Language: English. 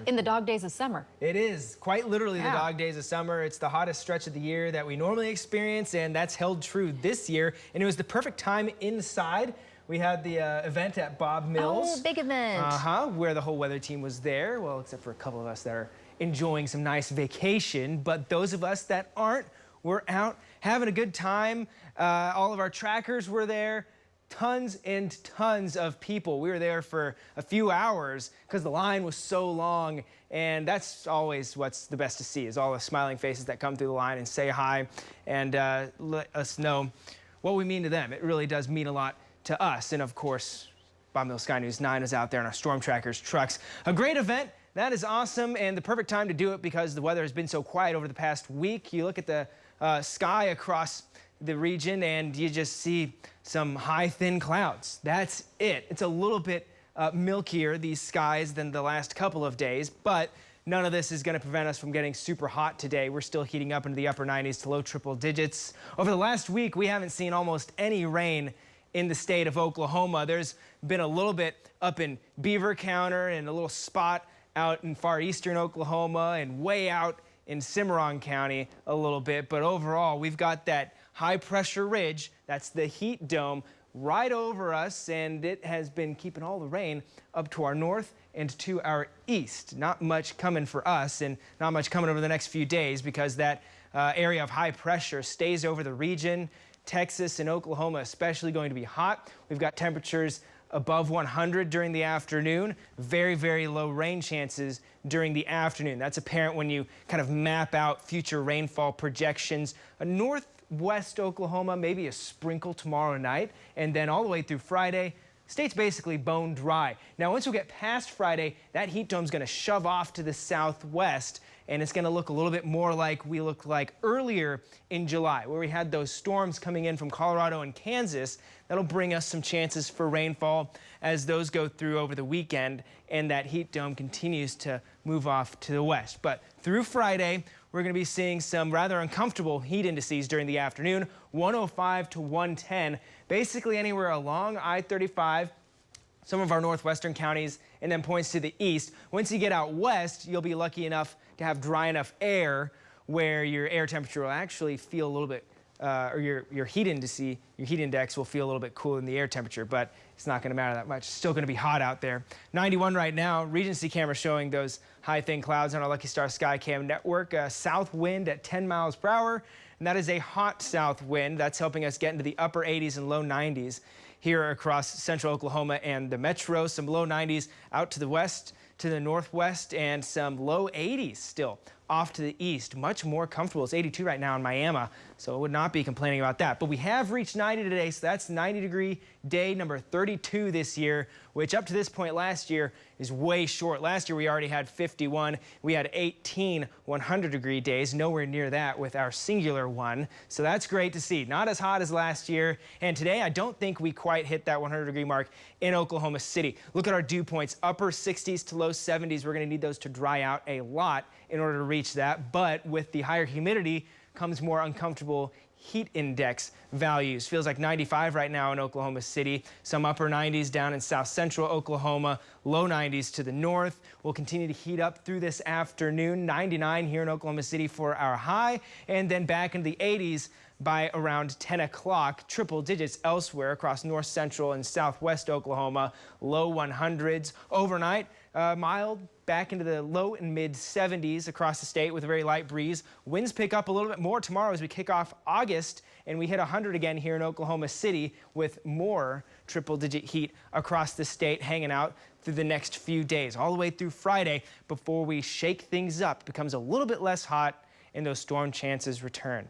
In the dog days of summer. It is quite literally the dog days of summer. It's the hottest stretch of the year that we normally experience, and that's held true this year. And it was the perfect time inside. We had the event at Bob Mills. Oh, big event. Where the whole weather team was there. Well, except for a couple of us that are enjoying some nice vacation. But those of us that aren't, we're out having a good time. All of our trackers were there. Tons and tons of people. We were there for a few hours because the line was so long, and that's always what's the best to see, is all the smiling faces that come through the line and say hi and let us know what we mean to them. It really does mean a lot to us. And of course, Bob Mills Sky News 9 is out there in our storm trackers trucks. A great event. That is awesome, and the perfect time to do it because the weather has been so quiet over the past week. You look at the sky across the region and you just see some high thin clouds. That's it. It's a little bit milkier, these skies, than the last couple of days, but none of this is going to prevent us from getting super hot today. We're still heating up into the upper 90s to low triple digits. Over the last week, we haven't seen almost any rain in the state of Oklahoma. There's been a little bit up in Beaver County and a little spot out in far eastern Oklahoma and way out in Cimarron County a little bit, but overall we've got that high pressure ridge, that's the heat dome, right over us, and it has been keeping all the rain up to our north and to our east. Not much coming for us and not much coming over the next few days because that area of high pressure stays over the region. Texas and Oklahoma especially going to be hot. We've got temperatures above 100 during the afternoon. Very, very low rain chances during the afternoon. That's apparent when you kind of map out future rainfall projections. Northwest Oklahoma, maybe a sprinkle tomorrow night, and then all the way through Friday, state's basically bone dry. Now, once we get past Friday, that heat dome's going to shove off to the southwest, and it's going to look a little bit more like we looked like earlier in July, where we had those storms coming in from Colorado and Kansas. That'll bring us some chances for rainfall as those go through over the weekend, and that heat dome continues to move off to the west. But through Friday, we're going to be seeing some rather uncomfortable heat indices during the afternoon, 105 to 110, basically anywhere along I-35, some of our northwestern counties, and then points to the east. Once you get out west, you'll be lucky enough to have dry enough air where your air temperature will actually feel a little bit, or your heat index will feel a little bit cooler than the air temperature, but it's not going to matter that much. It's still going to be hot out there. 91 right now. Regency camera showing those high thin clouds on our Lucky Star Skycam network. South wind at 10 miles per hour, and that is a hot south wind. That's helping us get into the upper 80s and low 90s here across central Oklahoma and the metro. Some low 90s out to the west, to the northwest, and some low 80s still off to the east. Much more comfortable. It's 82 right now in Miami, so I would not be complaining about that. But we have reached 90 today, so that's 90-degree day number 32 this year, which up to this point last year is way short. Last year we already had 51. We had 18 100-degree days, nowhere near that with our singular one. So that's great to see. Not as hot as last year. And today I don't think we quite hit that 100-degree mark in Oklahoma City. Look at our dew points, upper 60s to low 70s. We're going to need those to dry out a lot in order to reach that. But with the higher humidity comes more uncomfortable heat index values. Feels like 95 right now in Oklahoma City. Some upper 90s down in south central Oklahoma. Low 90s to the north. We'll continue to heat up through this afternoon. 99 here in Oklahoma City for our high. And then back into the 80s by around 10 o'clock. Triple digits elsewhere across north central and southwest Oklahoma. Low 100s. Overnight, mild back into the low and mid 70s across the state with a very light breeze. Winds pick up a little bit more tomorrow as we kick off August, and we hit 100 again here in Oklahoma City with more triple-digit heat across the state hanging out through the next few days, all the way through Friday before we shake things up. It becomes a little bit less hot and those storm chances return.